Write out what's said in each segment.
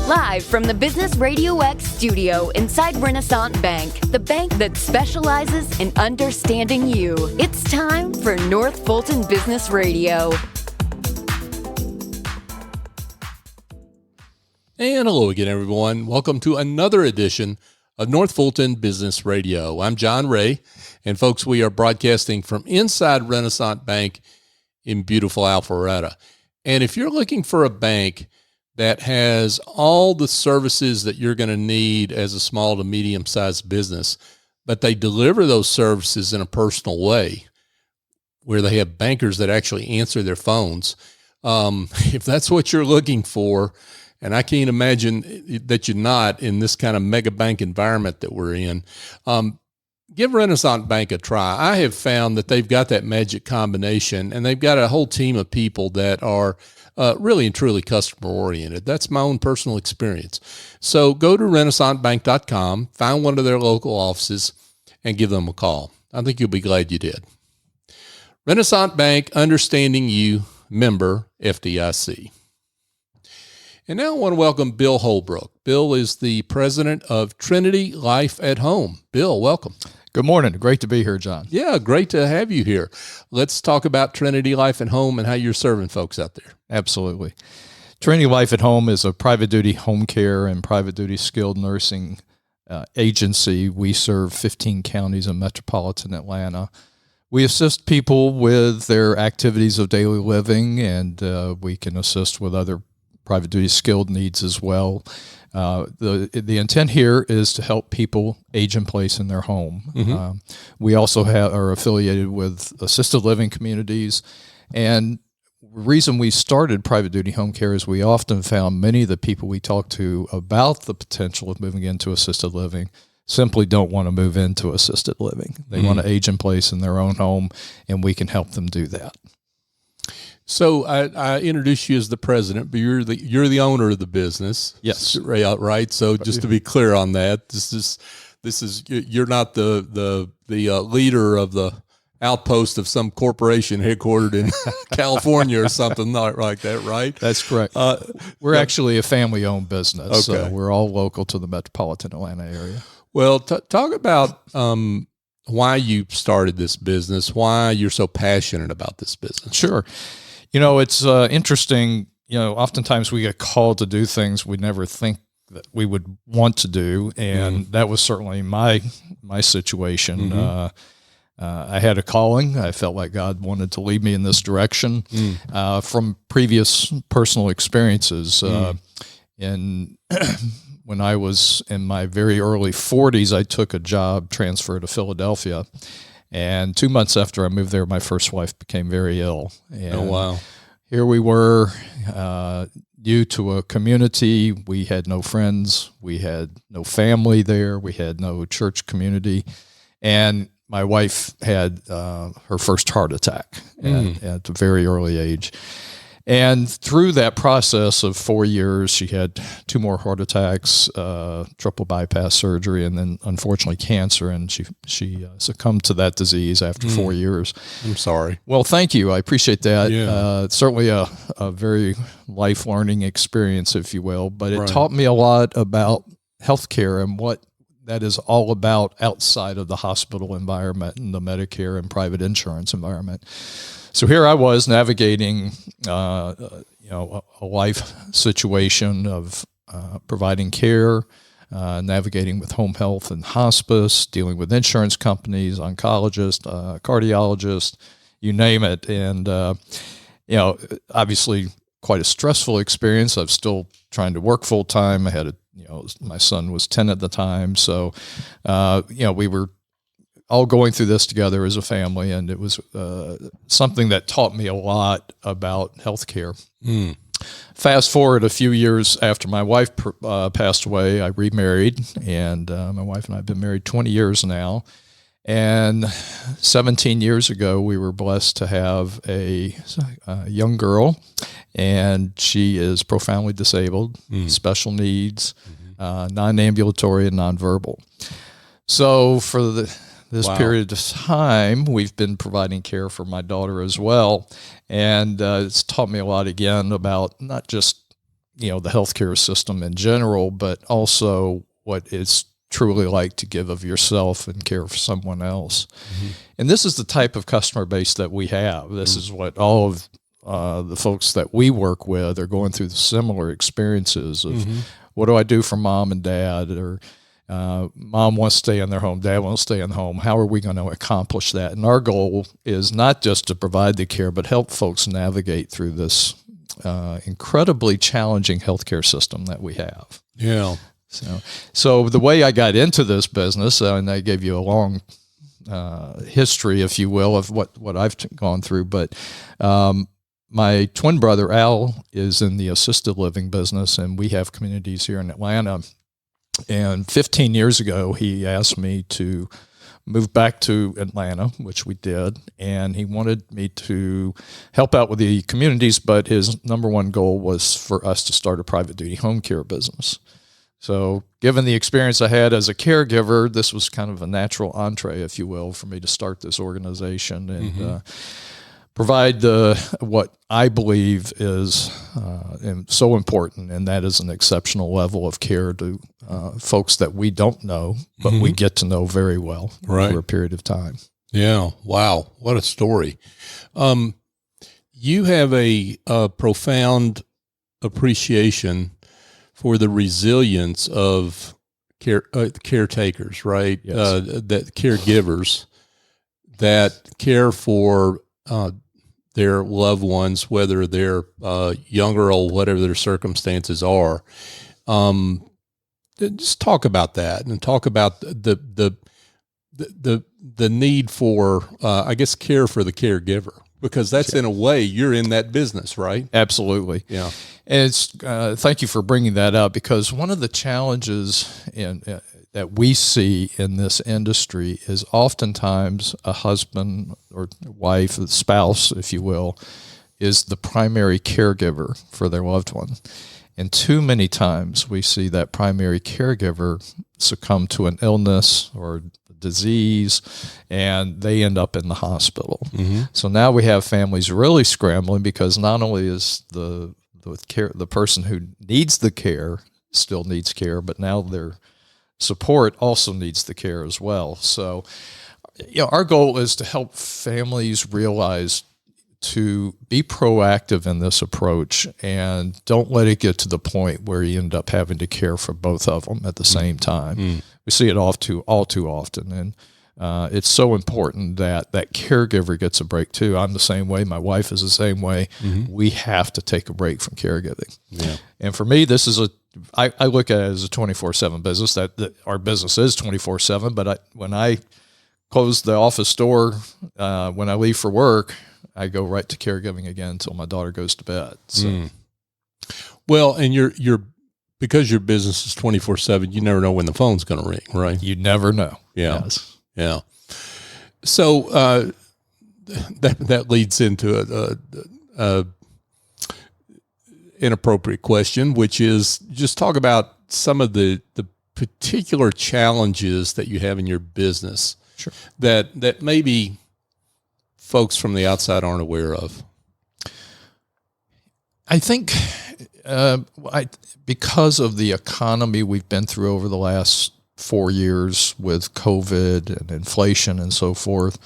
Live from the Business RadioX studio inside Renaissance Bank, the bank that specializes in understanding you. It's time for North Fulton Business Radio. And hello again, everyone. Welcome to another edition of North Fulton Business Radio. I'm John Ray, and folks, we are broadcasting from inside Renaissance Bank in beautiful Alpharetta. And if you're looking for a bank that has all the services that you're going to need as a small to medium-sized business, but they deliver those services in a personal way, where they have bankers that actually answer their phones, if that's what you're looking for, and I can't imagine that you're not in this kind of mega bank environment that we're in, give Renaissance Bank a try. I have found that they've got that magic combination, and they've got a whole team of people that are really and truly customer-oriented. That's my own personal experience. So go to renaissancebank.com, find one of their local offices, and give them a call. I think you'll be glad you did. Renaissance Bank, understanding you, member FDIC. And now I want to welcome Bill Holbrook. Bill is the president of Trinity Life at Home. Bill, welcome. Good morning. Great to be here, John. Yeah, great to have you here. Let's talk about Trinity Life at Home and how you're serving folks out there. Absolutely. Trinity Life at Home is a private duty home care and private duty skilled nursing agency. We serve 15 counties in metropolitan Atlanta. We assist people with their activities of daily living, and we can assist with other private duty skilled needs as well. The intent here is to help people age in place in their home. Mm-hmm. We also are affiliated with assisted living communities, and the reason we started private duty home care is we often found many of the people we talk to about the potential of moving into assisted living simply don't want to move into assisted living. They want to age in place in their own home, and we can help them do that. So I introduced you as the president, but you're the owner of the business. Yes, right. So just to be clear on that, this is you're not the leader of the outpost of some corporation headquartered in California or something like that, right? That's correct. We're actually a family-owned business. Okay. So we're all local to the metropolitan Atlanta area. Well, talk about why you started this business, why you're so passionate about this business. Sure. It's interesting. Oftentimes we get called to do things we never think that we would want to do, and that was certainly my situation. I had a calling. I felt like God wanted to lead me in this direction from previous personal experiences. And when I was in my very early 40s, I took a job transfer to Philadelphia. And 2 months after I moved there, my first wife became very ill. And oh, wow. Here we were, due to a community. We had no friends. We had no family there. We had no church community. And my wife had her first heart attack at a very early age. And through that process of 4 years, she had 2 more heart attacks, triple bypass surgery, and then unfortunately cancer. And she succumbed to that disease after 4 years. I'm sorry. Well, thank you. I appreciate that. Yeah. Certainly a very life learning experience, if you will. But it taught me a lot about healthcare and what that is all about outside of the hospital environment and the Medicare and private insurance environment. So here I was navigating, a life situation of providing care, navigating with home health and hospice, dealing with insurance companies, oncologists, cardiologists, you name it. And, obviously quite a stressful experience. I'm still trying to work full time. I had my son was 10 at the time. So, we were all going through this together as a family, and it was something that taught me a lot about healthcare. Fast forward a few years after my wife passed away, I remarried, and my wife and I have been married 20 years now. And 17 years ago, we were blessed to have a young girl, and she is profoundly disabled, special needs, non-ambulatory and nonverbal. So for this period of time, we've been providing care for my daughter as well. And it's taught me a lot again about not just the healthcare system in general, but also what it's truly like to give of yourself and care for someone else. Mm-hmm. And this is the type of customer base that we have. This is what all of the folks that we work with are going through the similar experiences of what do I do for mom and dad, or mom wants to stay in their home, dad wants to stay in the home. How are we going to accomplish that? And our goal is not just to provide the care, but help folks navigate through this incredibly challenging healthcare system that we have. Yeah. So the way I got into this business, and I gave you a long history, if you will, of what I've gone through, but my twin brother, Al, is in the assisted living business, and we have communities here in Atlanta. And 15 years ago, he asked me to move back to Atlanta, which we did, and he wanted me to help out with the communities, but his number one goal was for us to start a private duty home care business. So given the experience I had as a caregiver, this was kind of a natural entree, if you will, for me to start this organization and provide what I believe is so important, and that is an exceptional level of care to folks that we don't know, but we get to know very well over a period of time. Yeah. Wow. What a story. You have a profound appreciation for the resilience of caretakers, right? Yes. That caregivers that care for their loved ones, whether they're young or old, whatever their circumstances are. Just talk about that, and talk about the need for, I guess, care for the caregiver, because that's in a way you're in that business, right? Absolutely. Yeah. And it's thank you for bringing that up, because one of the challenges that we see in this industry is oftentimes a husband or wife, a spouse, if you will, is the primary caregiver for their loved one. And too many times we see that primary caregiver succumb to an illness or disease, and they end up in the hospital. So now we have families really scrambling, because not only is the person who needs the care still needs care, but now their support also needs the care as well. So, our goal is to help families realize to be proactive in this approach, and don't let it get to the point where you end up having to care for both of them at the same time. We see it all too often, and it's so important that that caregiver gets a break too. I'm the same way. My wife is the same way. We have to take a break from caregiving. Yeah. And for me, this is I look at it as a 24/7 business. That our business is 24/7. But when I close the office door, when I leave for work, I go right to caregiving again until my daughter goes to bed. So. Well, and you're because your business is 24/7. You never know when the phone's going to ring, right? You never know. Yeah. Yes. Yeah. So that leads into a inappropriate question, which is just talk about some of the particular challenges that you have in your business. Sure. That maybe folks from the outside aren't aware of. I think because of the economy we've been through over the last 4 years with COVID and inflation and so forth,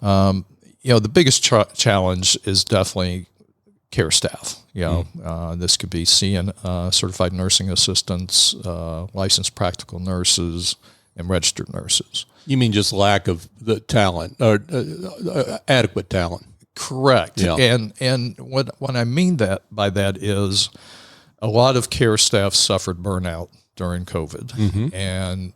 the biggest challenge is definitely care staff. This could be certified nursing assistants, licensed practical nurses, and registered nurses. You mean just lack of the talent or adequate talent? Correct. Yeah. And what I mean by that is a lot of care staff suffered burnout during COVID, and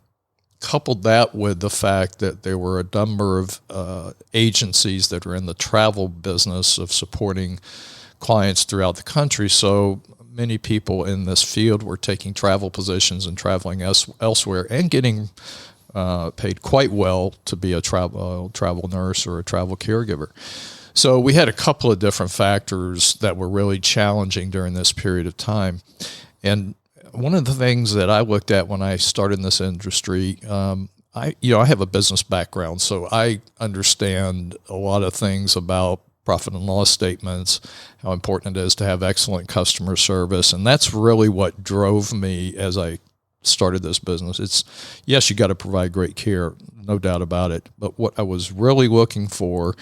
coupled that with the fact that there were a number of agencies that are in the travel business of supporting clients throughout the country. So many people in this field were taking travel positions and traveling elsewhere and getting paid quite well to be a travel nurse or a travel caregiver. So we had a couple of different factors that were really challenging during this period of time. And one of the things that I looked at when I started in this industry, I have a business background, so I understand a lot of things about profit and loss statements, how important it is to have excellent customer service. And that's really what drove me as I started this business. It's, yes, you got to provide great care, no doubt about it. But what I was really looking for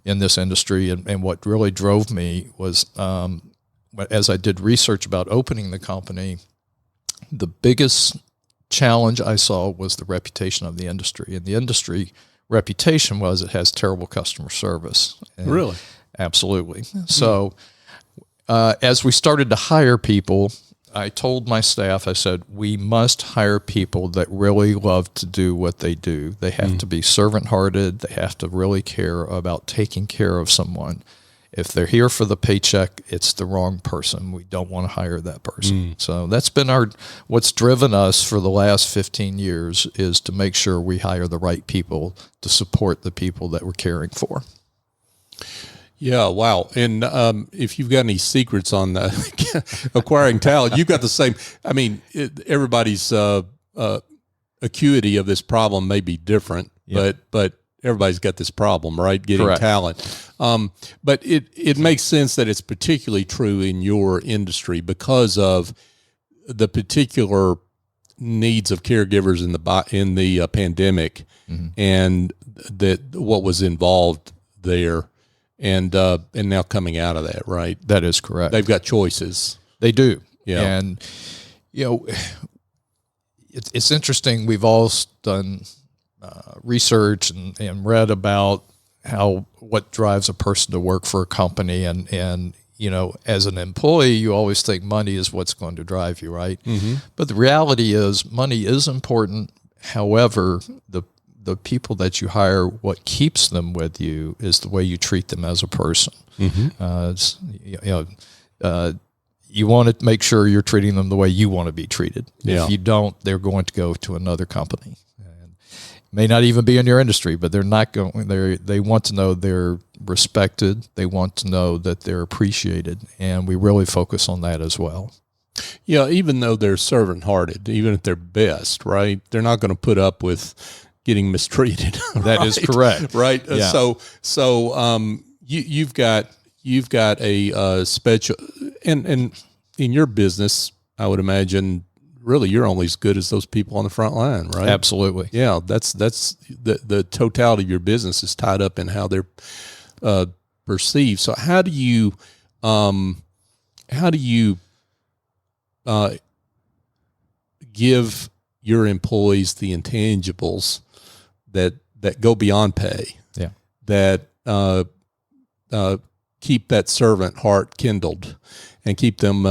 in this industry and what really drove me was, as I did research about opening the company, the biggest challenge I saw was the reputation of the industry. And the industry reputation was it has terrible customer service. And Really? Absolutely. So as we started to hire people, I told my staff, I said, we must hire people that really love to do what they do. They have to be servant-hearted. They have to really care about taking care of someone. If they're here for the paycheck, it's the wrong person. We don't want to hire that person. So that's been what's driven us for the last 15 years is to make sure we hire the right people to support the people that we're caring for. Yeah, wow. And if you've got any secrets on acquiring talent, you've got the same. I mean, everybody's acuity of this problem may be different, but everybody's got this problem, right? Getting Correct. talent. But it makes sense that it's particularly true in your industry because of the particular needs of caregivers in the pandemic and that what was involved there. And now coming out of that, right? That is correct. They've got choices. They do. Yeah. And, it's interesting. We've all done research and read about what drives a person to work for a company. And as an employee, you always think money is what's going to drive you, right? But the reality is money is important. However, the people that you hire, what keeps them with you is the way you treat them as a person. You want to make sure you're treating them the way you want to be treated. Yeah. If you don't, they're going to go to another company. And may not even be in your industry, but they're not going. They want to know they're respected. They want to know that they're appreciated, and we really focus on that as well. Yeah, even though they're servant-hearted, even at their best, right? They're not going to put up with getting mistreated. That is correct. Right. Yeah. So you've got a special, and in your business, I would imagine really you're only as good as those people on the front line, right? Absolutely. Yeah. That's the totality of your business is tied up in how they're perceived. So how do you give your employees the intangibles that go beyond pay, that keep that servant heart kindled and keep them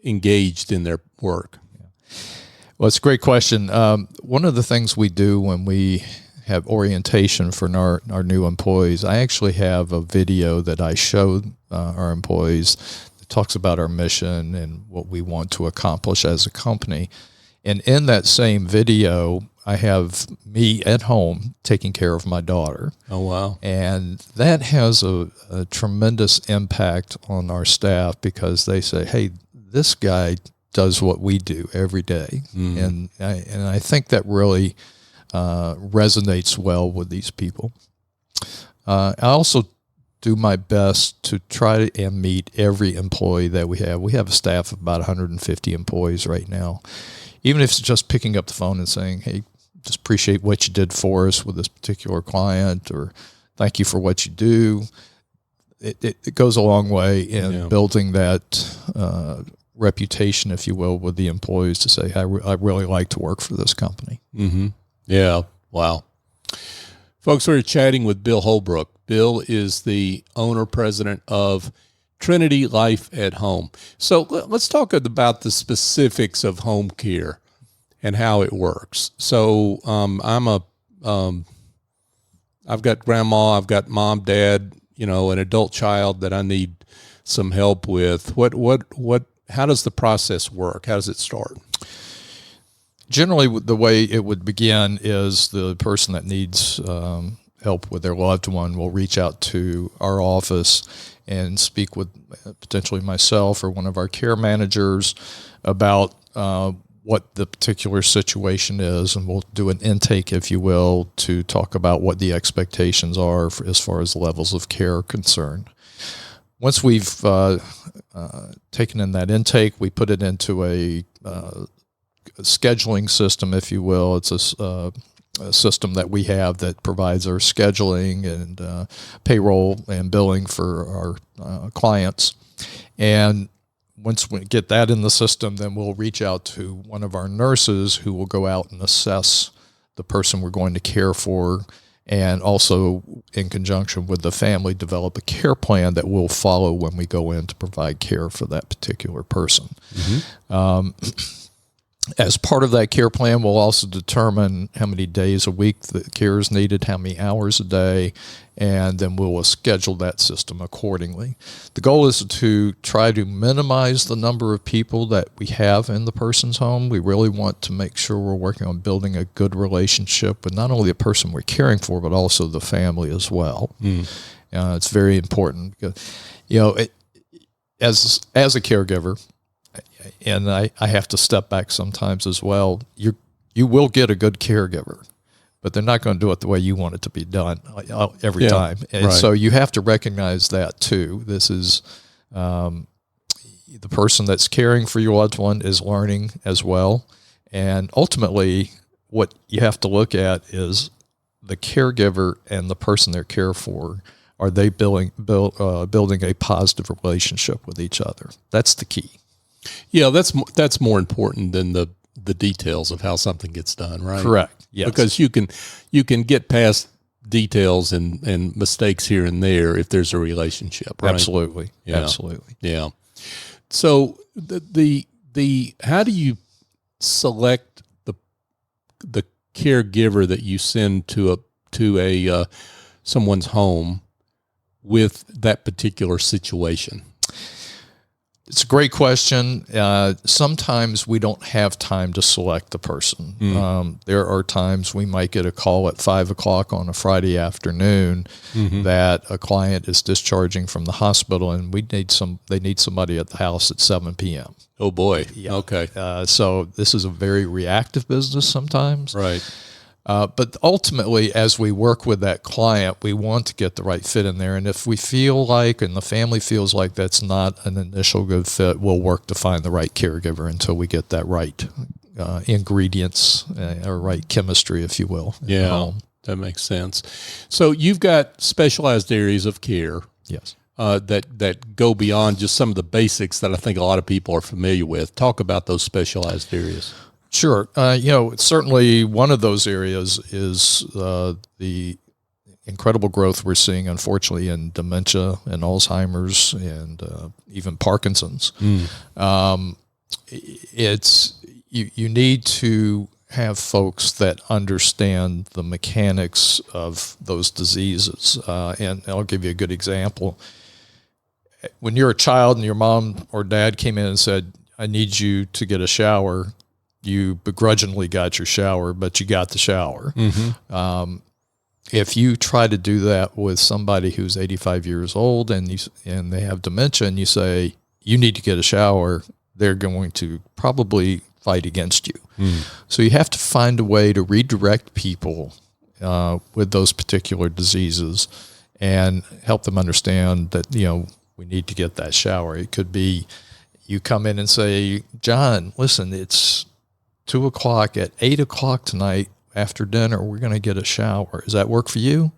engaged in their work? Well, it's a great question. One of the things we do when we have orientation for our new employees, I actually have a video that I show our employees that talks about our mission and what we want to accomplish as a company. And in that same video, I have me at home taking care of my daughter. Oh, wow. And that has a tremendous impact on our staff because they say, hey, this guy does what we do every day. And I think that really resonates well with these people. I also do my best to try and meet every employee that we have. We have a staff of about 150 employees right now. Even if it's just picking up the phone and saying, hey, just appreciate what you did for us with this particular client, or thank you for what you do. It goes a long way in building that reputation, if you will, with the employees to say, I really like to work for this company. Yeah. Wow. Folks, we're chatting with Bill Holbrook. Bill is the owner-president of Trinity Life at Home. So let's talk about the specifics of home care and how it works. So I've got grandma, I've got mom, dad, an adult child that I need some help with. How does the process work? How does it start? Generally, the way it would begin is the person that needs help with their loved one will reach out to our office and speak with potentially myself or one of our care managers about what the particular situation is, and we'll do an intake, if you will, to talk about what the expectations are as far as levels of care are concerned. Once we've taken in that intake, we put it into a scheduling system, if you will. It's a system that we have that provides our scheduling and payroll and billing for our clients. And once we get that in the system, then we'll reach out to one of our nurses who will go out and assess the person we're going to care for, and also in conjunction with the family develop a care plan that we'll follow when we go in to provide care for that particular person. As part of that care plan, we'll also determine how many days a week the care is needed, how many hours a day, and then we'll schedule that system accordingly. The goal is to try to minimize the number of people that we have in the person's home. We really want to make sure we're working on building a good relationship with not only the person we're caring for, but also the family as well. It's very important because, as a caregiver, and I have to step back sometimes as well, you will get a good caregiver, but they're not going to do it the way you want it to be done every time. And so you have to recognize that too. This is the person that's caring for your loved one is learning as well. And ultimately, what you have to look at is the caregiver and the person they're care for. Are they building a positive relationship with each other? That's the key. Yeah, that's more important than the details of how something gets done, right? Correct. Yes. Because you can get past details and mistakes here and there if there's a relationship, right? Absolutely. Yeah. Absolutely. Yeah. So the how do you select the caregiver that you send to a someone's home with that particular situation? It's a great question. Sometimes we don't have time to select the person. There are times we might get a call at 5 o'clock on a Friday afternoon that a client is discharging from the hospital, and they need somebody at the house at 7 p.m. Oh boy. Yeah. Okay. So this is a very reactive business sometimes. Right. But ultimately, as we work with that client, we want to get the right fit in there. And if we feel like, and the family feels like that's not an initial good fit, we'll work to find the right caregiver until we get that right ingredients or right chemistry, if you will. Yeah, that makes sense. So you've got specialized areas of care. Yes. That go beyond just some of the basics that I think a lot of people are familiar with. Talk about those specialized areas. Sure. Certainly one of those areas is the incredible growth we're seeing, unfortunately, in dementia and Alzheimer's and even Parkinson's. You need to have folks that understand the mechanics of those diseases. And I'll give you a good example. When you're a child and your mom or dad came in and said, "I need you to get a shower," you begrudgingly got your shower, but you got the shower. If you try to do that with somebody who's 85 years old and they have dementia, and you say, "You need to get a shower," they're going to probably fight against you. So you have to find a way to redirect people with those particular diseases and help them understand that, we need to get that shower. It could be you come in and say, "John, listen, it's 2 o'clock. At 8 o'clock tonight after dinner, we're going to get a shower. Does that work for you?"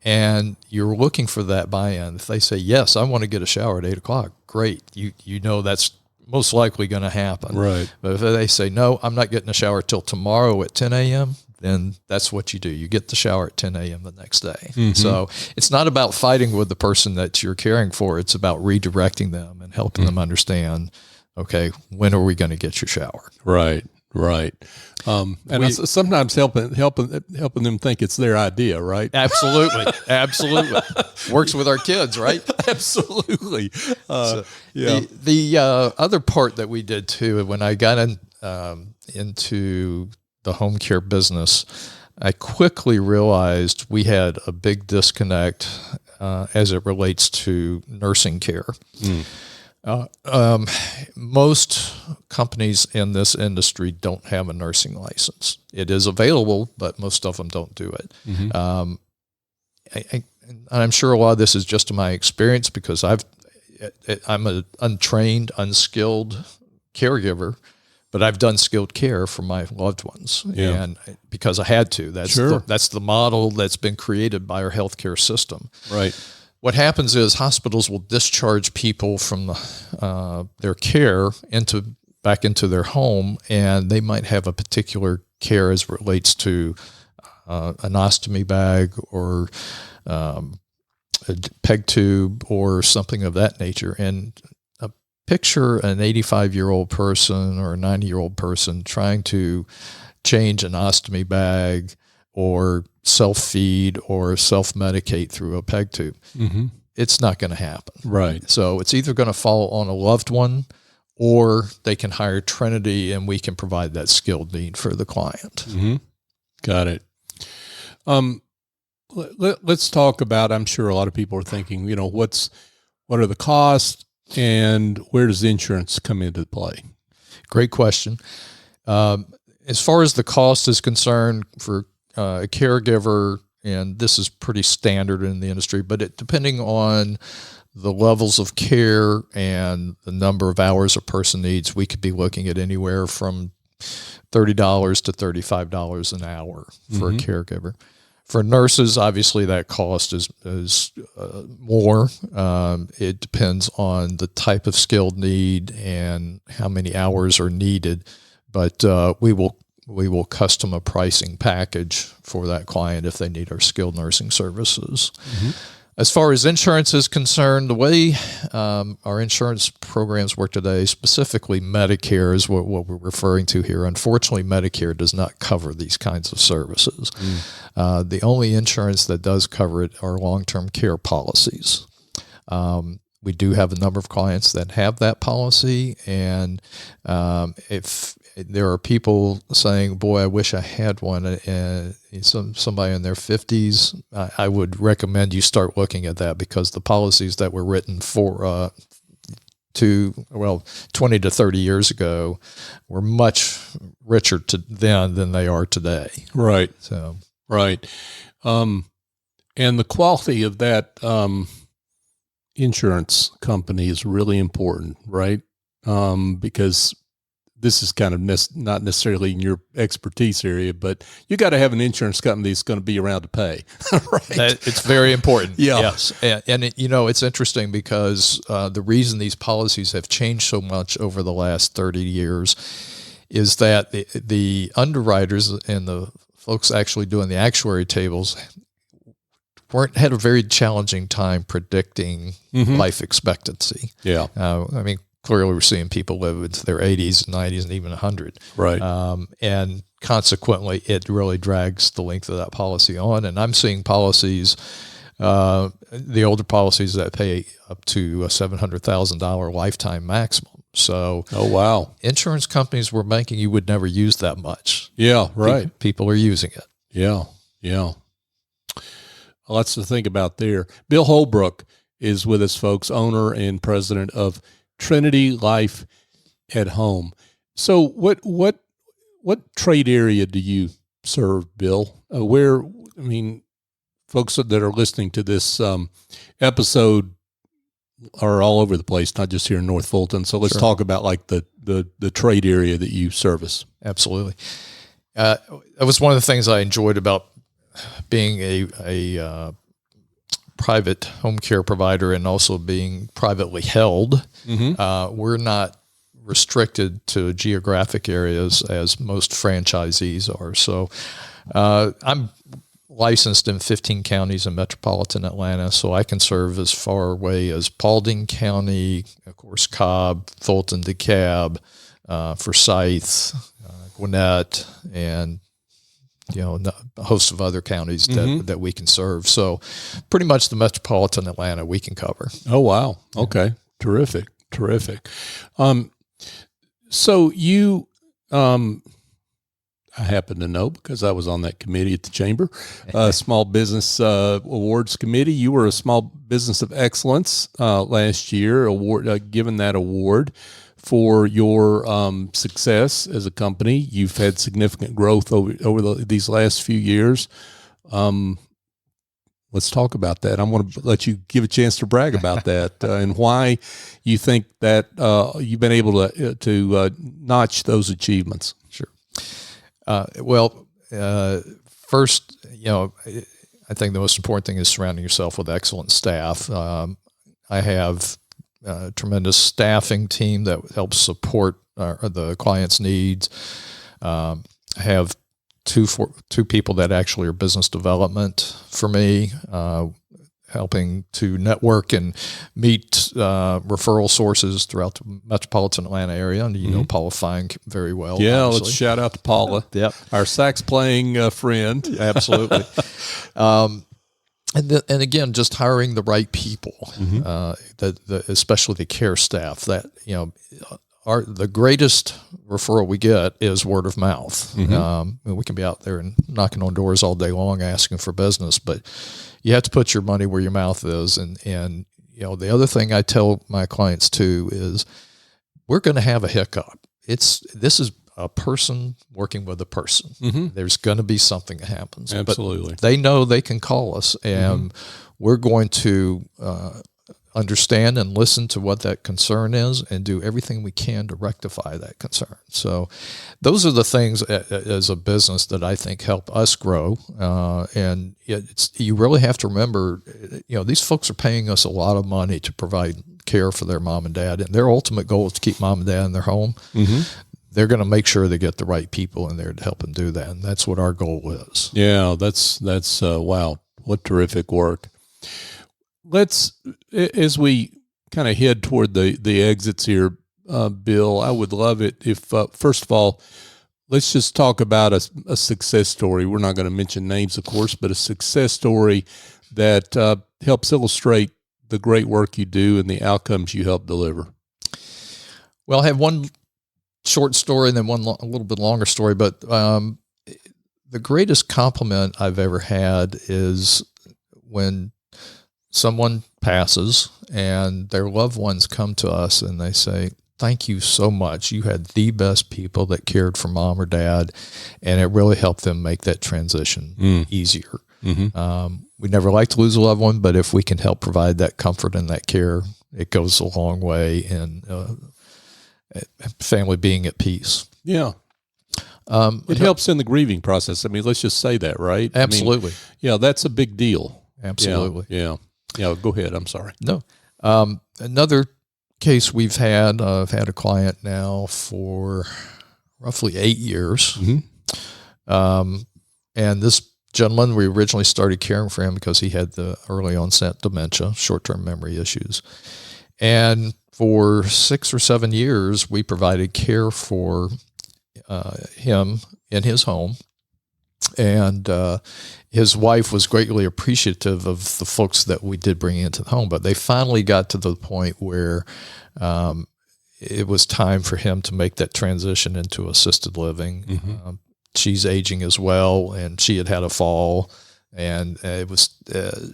And you're looking for that buy-in. If they say, "Yes, I want to get a shower at 8 o'clock, great. You know that's most likely going to happen. Right. But if they say, "No, I'm not getting a shower till tomorrow at 10 a.m., then that's what you do. You get the shower at 10 a.m. the next day. So it's not about fighting with the person that you're caring for. It's about redirecting them and helping them understand, okay, when are we going to get your shower? Right. Sometimes helping them think it's their idea, right? Absolutely. Works with our kids, right? Absolutely. The other part that we did too, when I got into the home care business, I quickly realized we had a big disconnect as it relates to nursing care. Most companies in this industry don't have a nursing license. It is available, but most of them don't do it. Mm-hmm. I'm sure a lot of this is just my experience because I'm an untrained, unskilled caregiver, but I've done skilled care for my loved ones, and because I had to. That's the model that's been created by our healthcare system. Right. What happens is hospitals will discharge people from their care back into their home, and they might have a particular care as relates to an ostomy bag or a peg tube or something of that nature. And picture an 85-year-old person or a 90-year-old person trying to change an ostomy bag or self-feed or self-medicate through a peg tube. Mm-hmm. It's not going to happen. Right. So it's either going to fall on a loved one or they can hire Trinity and we can provide that skilled need for the client. Mm-hmm. Got it. Let's talk about, I'm sure a lot of people are thinking, what are the costs and where does the insurance come into play? Great question. As far as the cost is concerned for a caregiver, and this is pretty standard in the industry, but depending on the levels of care and the number of hours a person needs, we could be looking at anywhere from $30 to $35 an hour for a caregiver. For nurses, obviously that cost is more. It depends on the type of skilled need and how many hours are needed, but we will custom a pricing package for that client if they need our skilled nursing services. Mm-hmm. As far as insurance is concerned, the way our insurance programs work today, specifically Medicare is what we're referring to here. Unfortunately, Medicare does not cover these kinds of services. The only insurance that does cover it are long-term care policies. We do have a number of clients that have that policy, and if there are people saying, boy, I wish I had one, and somebody in their 50s, I would recommend you start looking at that because the policies that were written for 20 to 30 years ago were much richer then than they are today. Right. So, right. And the quality of that insurance company is really important, right? Because this is kind of not necessarily in your expertise area, but you got to have an insurance company that's going to be around to pay, right? It's very important. Yeah. Yes. And it's interesting because the reason these policies have changed so much over the last 30 years is that the underwriters and the folks actually doing the actuary tables had a very challenging time predicting life expectancy. Yeah. Clearly we're seeing people live into their 80s, 90s, and even 100. Right. And consequently, it really drags the length of that policy on. And I'm seeing policies, the older policies that pay up to a $700,000 lifetime maximum. So, oh, wow. Insurance companies were banking you would never use that much. Yeah, right. People are using it. Yeah, yeah. Lots to think about there. Bill Holbrook is with us, folks, owner and president of Trinity Life at Home. So what trade area do you serve, Bill? Folks that are listening to this episode are all over the place, not just here in North Fulton. So let's talk about like the trade area that you service. Absolutely. That was one of the things I enjoyed about being a private home care provider and also being privately held. We're not restricted to geographic areas as most franchisees are. So I'm licensed in 15 counties in metropolitan Atlanta, so I can serve as far away as Paulding County, of course, Cobb, Fulton, DeKalb, Forsyth, Gwinnett, and a host of other counties that we can serve. So pretty much the metropolitan Atlanta we can cover. Oh, wow. Okay. Terrific. So you, I happen to know because I was on that committee at the Chamber, Small Business Awards Committee. You were a Small Business of Excellence last year, given that award for your success as a company. You've had significant growth over these last few years. Let's talk about that. I want to let you give a chance to brag about that and why you think that you've been able to notch those achievements. Sure. First, I think the most important thing is surrounding yourself with excellent staff. I have a tremendous staffing team that helps support the client's needs. I have two people that actually are business development for me, helping to network and meet referral sources throughout the metropolitan Atlanta area. And you know Paula Fine very well. Yeah, obviously. Let's shout out to Paula, Yep. our sax playing friend. Absolutely. And again, just hiring the right people, especially the care staff. That the greatest referral we get is word of mouth. We can be out there and knocking on doors all day long asking for business, but you have to put your money where your mouth is. And the other thing I tell my clients too is we're going to have a hiccup. This is a person working with a person. There's going to be something that happens. Absolutely. But they know they can call us, and we're going to understand and listen to what that concern is and do everything we can to rectify that concern. So those are the things as a business that I think help us grow. And you really have to remember, these folks are paying us a lot of money to provide care for their mom and dad, and their ultimate goal is to keep mom and dad in their home. They're going to make sure they get the right people in there to help them do that. And that's what our goal is. Yeah, that's wow. What terrific work. Let's, as we kind of head toward the exits here, Bill, I would love it if, first of all, let's just talk about a success story. We're not going to mention names, of course, but a success story that helps illustrate the great work you do and the outcomes you help deliver. Well, I have one short story and then one a little bit longer story, but the greatest compliment I've ever had is when someone passes and their loved ones come to us and they say, "Thank you so much. You had the best people that cared for mom or dad," and it really helped them make that transition easier. We never like to lose a loved one, but if we can help provide that comfort and that care, it goes a long way in family being at peace. Yeah. It helps in the grieving process. I mean, let's just say that, right? Absolutely. That's a big deal. Absolutely. Yeah. Go ahead. I'm sorry. No. Another case we've had, I've had a client now for roughly 8 years. And this gentleman, we originally started caring for him because he had the early onset dementia, short-term memory issues. And for 6 or 7 years, we provided care for him in his home. And his wife was greatly appreciative of the folks that we did bring into the home. But they finally got to the point where it was time for him to make that transition into assisted living. She's aging as well, and she had a fall, and it was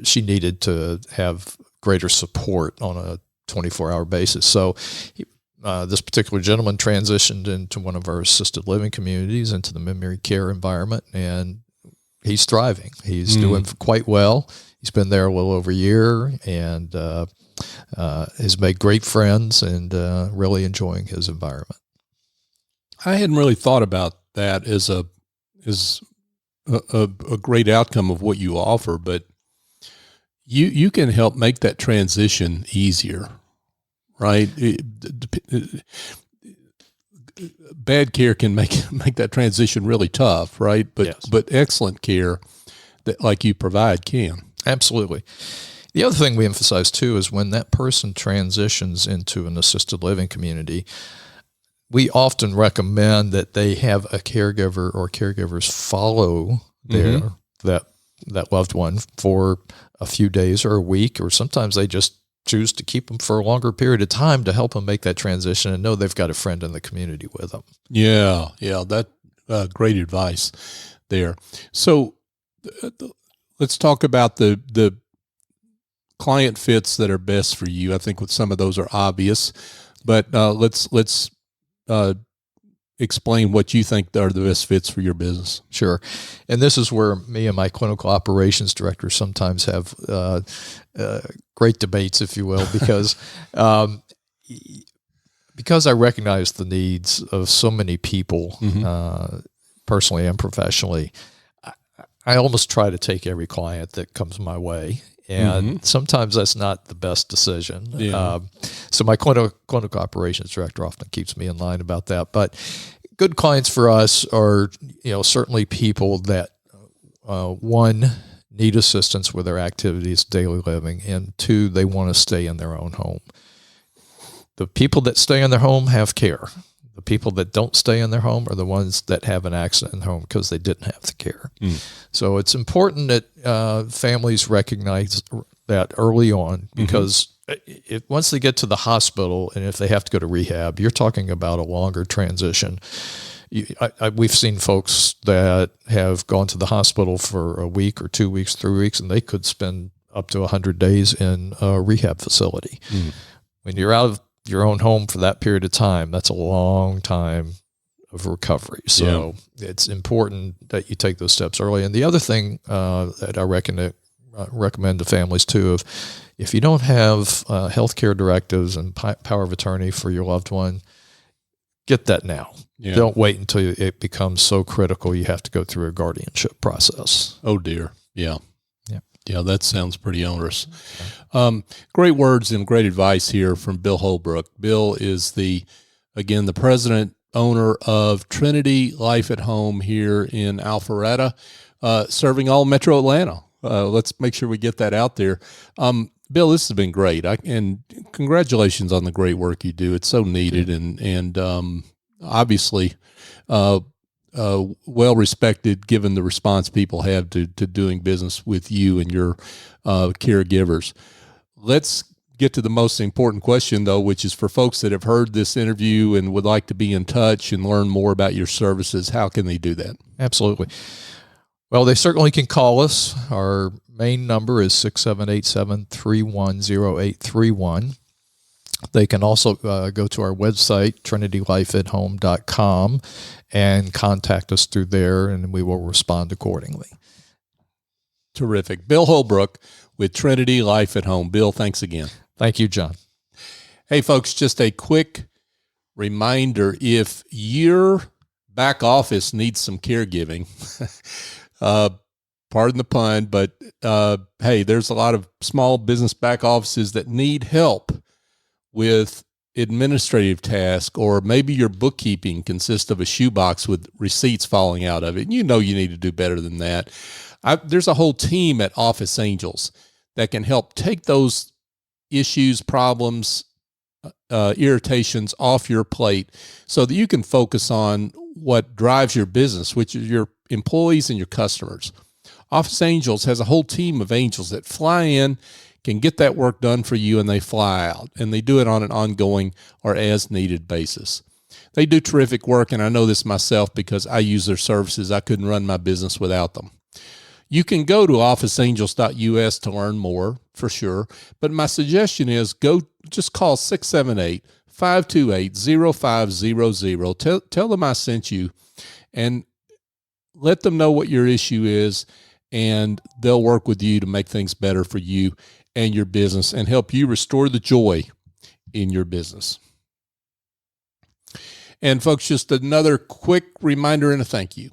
she needed to have greater support on a 24-hour basis. So this particular gentleman transitioned into one of our assisted living communities, into the memory care environment, and he's thriving. He's doing quite well. He's been there a little over a year and has made great friends and really enjoying his environment. I hadn't really thought about that as a great outcome of what you offer, but you can help make that transition easier, right? Bad care can make that transition really tough, right? But yes. But excellent care that like you provide can. Absolutely. The other thing we emphasize too is when that person transitions into an assisted living community, we often recommend that they have a caregiver or caregivers follow that loved one for a few days or a week, or sometimes they just choose to keep them for a longer period of time to help them make that transition and know they've got a friend in the community with them. Yeah, that great advice there. So let's talk about the client fits that are best for you. I think with some of those are obvious, but let's explain what you think are the best fits for your business. Sure. And this is where me and my clinical operations director sometimes have great debates, if you will, because I recognize the needs of so many people, personally and professionally. I almost try to take every client that comes my way. And sometimes that's not the best decision. Yeah. So my clinical operations director often keeps me in line about that. But good clients for us are, certainly people that, one, need assistance with their activities, daily living, and two, they want to stay in their own home. The people that stay in their home have care. The people that don't stay in their home are the ones that have an accident in the home because they didn't have the care. So it's important that families recognize that early on, because once they get to the hospital and if they have to go to rehab, you're talking about a longer transition. We've seen folks that have gone to the hospital for a week or 2 weeks, 3 weeks, and they could spend up to 100 days in a rehab facility. When you're out of your own home for that period of time, that's a long time of recovery. So it's important that you take those steps early. And the other thing that I recommend to families too, if you don't have healthcare directives and power of attorney for your loved one, get that now. Yeah. Don't wait until it becomes so critical you have to go through a guardianship process. Oh dear. Yeah. Yeah, that sounds pretty onerous. Great words and great advice here from Bill Holbrook. Bill is the president, owner of Trinity Life at Home here in Alpharetta, serving all Metro Atlanta. Let's make sure we get that out there. Bill, this has been great, and congratulations on the great work you do. It's so needed and obviously well respected, given the response people have to doing business with you and your caregivers. Let's get to the most important question, though, which is for folks that have heard this interview and would like to be in touch and learn more about your services. How can they do that? Absolutely. Well, they certainly can call us. Our main number is 6787-310831. They can also go to our website, trinitylifeathome.com, and contact us through there, and we will respond accordingly. Terrific. Bill Holbrook with Trinity Life at Home. Bill, thanks again. Thank you, John. Hey, folks, just a quick reminder, if your back office needs some caregiving, pardon the pun, but hey, there's a lot of small business back offices that need help with administrative tasks, or maybe your bookkeeping consists of a shoebox with receipts falling out of it. And you need to do better than that. There's a whole team at Office Angels that can help take those issues, problems, irritations off your plate so that you can focus on what drives your business, which is your employees and your customers. Office Angels has a whole team of angels that fly in, can get that work done for you, and they fly out, and they do it on an ongoing or as needed basis. They do terrific work, and I know this myself because I use their services. I couldn't run my business without them. You can go to officeangels.us to learn more for sure, but my suggestion is just call 678-528-0500. Tell them I sent you, and let them know what your issue is, and they'll work with you to make things better for you and your business and help you restore the joy in your business. And folks, just another quick reminder and a thank you.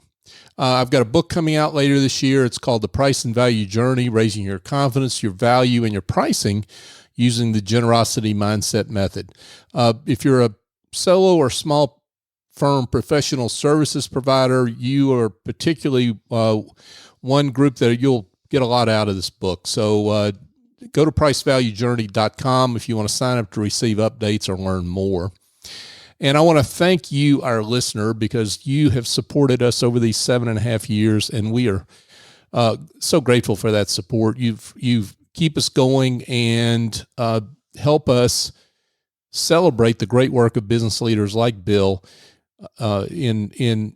I've got a book coming out later this year. It's called The Price and Value Journey, Raising Your Confidence, Your Value, and Your Pricing Using the Generosity Mindset Method. If you're a solo or small firm professional services provider, you are particularly one group that you'll get a lot out of this book. So go to pricevaluejourney.com if you want to sign up to receive updates or learn more. And I want to thank you, our listener, because you have supported us over these 7.5 years, and we are so grateful for that support. You've keep us going and help us celebrate the great work of business leaders like Bill in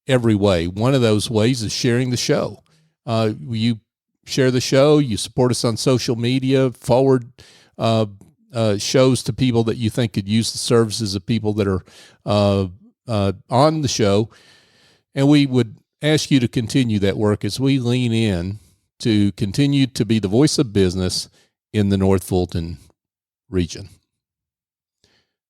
every way. One of those ways is sharing the show. You share the show, you support us on social media, forward shows to people that you think could use the services of people that are on the show. And we would ask you to continue that work as we lean in to continue to be the voice of business in the North Fulton region.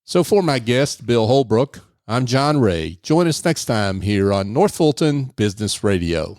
So for my guest, Bill Holbrook, I'm John Ray. Join us next time here on North Fulton Business Radio.